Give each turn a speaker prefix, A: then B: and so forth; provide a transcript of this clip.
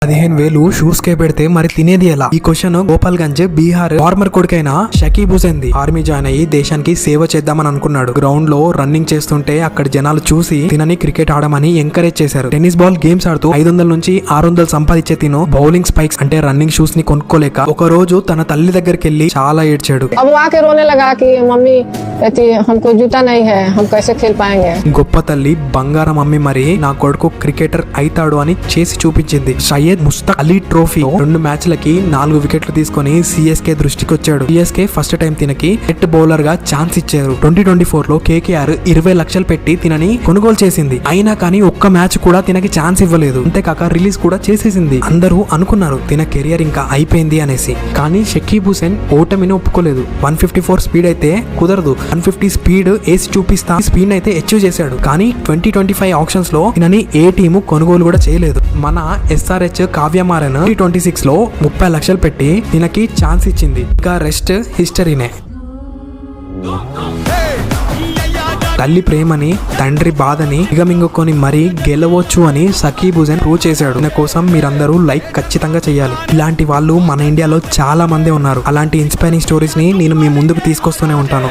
A: 15,000 shoes కే పెడితే మరి తినేది ఎలా? ఈ క్వశ్చన్ గోపాల్గంజ్ బీహార్ ఫార్మర్ కొడుకైన షకీబ్ హుసేన్ ది. ఆర్మీ జాయిన్ అయ్యి దేశానికి సేవ చేద్దామని అనుకున్నాడు. గ్రౌండ్ లో రన్నింగ్ చేస్తుంటే అక్కడ జనాలు చూసి తినని క్రికెట్ ఆడమని ఎంకరేజ్ చేశారు. టెన్నిస్ బాల్ గేమ్స్ ఆడుతూ 500 నుంచి 600 సంపాదించే తిను బౌలింగ్ స్పైక్స్ అంటే రన్నింగ్ షూస్ ని కొనుక్కోలేక ఒక రోజు తన తల్లి దగ్గరికి వెళ్లి చాలా ఏడ్చాడు. గొప్ప తల్లి బంగారం అమ్మి మరి నా కొడుకు క్రికెటర్ అయితాడు అని చేసి చూపించింది. సయ్యద్ ముస్తక్ అలీ ట్రోఫీ 2 మ్యాచ్లకి 4 వికెట్లు తీసుకుని సిఎస్కే దృష్టికి వచ్చాడు. సిఎస్కే ఫస్ట్ టైం తినకి నెట్ బౌలర్ గా ఛాన్స్ ఇచ్చారు. 2024 లో కేకేఆర్ 20 లక్షలు పెట్టి తినని కొనుగోలు చేసింది. అయినా కానీ ఒక్క మ్యాచ్ కూడా తినకి ఛాన్స్ ఇవ్వలేదు. అంతేకాక రిలీజ్ కూడా చేసేసింది. అందరూ అనుకున్నారు తిన కెరియర్ ఇంకా అయిపోయింది అనేసి. కానీ షకీబ్ హుసేన్ ఓటమిని ఒప్పుకోలేదు. 154 స్పీడ్ అయితే కుదరదు, 150 స్పీడ్ వేసి చూపిస్తా స్పీడ్ అయితే అచీవ్ చేశాడు. కానీ 2025 ఆప్షన్స్ లో తినని ఏ టీము కొనుగోలు కూడా చేయలేదు. మన ఎస్ఆర్హెచ్ కావ్యమారన్ 2026 లో 30 లక్షలు పెట్టి తినకి ఛాన్స్ ఇచ్చింది. ఇంకా రెస్ట్ హిస్టరీనే. తల్లి ప్రేమని తండ్రి బాధని దిగమింగుకొని మరీ గెలవచ్చు అని షకీబ్ హుసేన్ ప్రూవ్ చేశాడు. దీని కోసం మీరందరూ లైక్ ఖచ్చితంగా చేయాలి. ఇలాంటి వాళ్ళు మన ఇండియాలో చాలా మంది ఉన్నారు. అలాంటి ఇన్స్పైరింగ్ స్టోరీస్ ని నేను మీ ముందుకు తీసుకొస్తూనే ఉంటాను.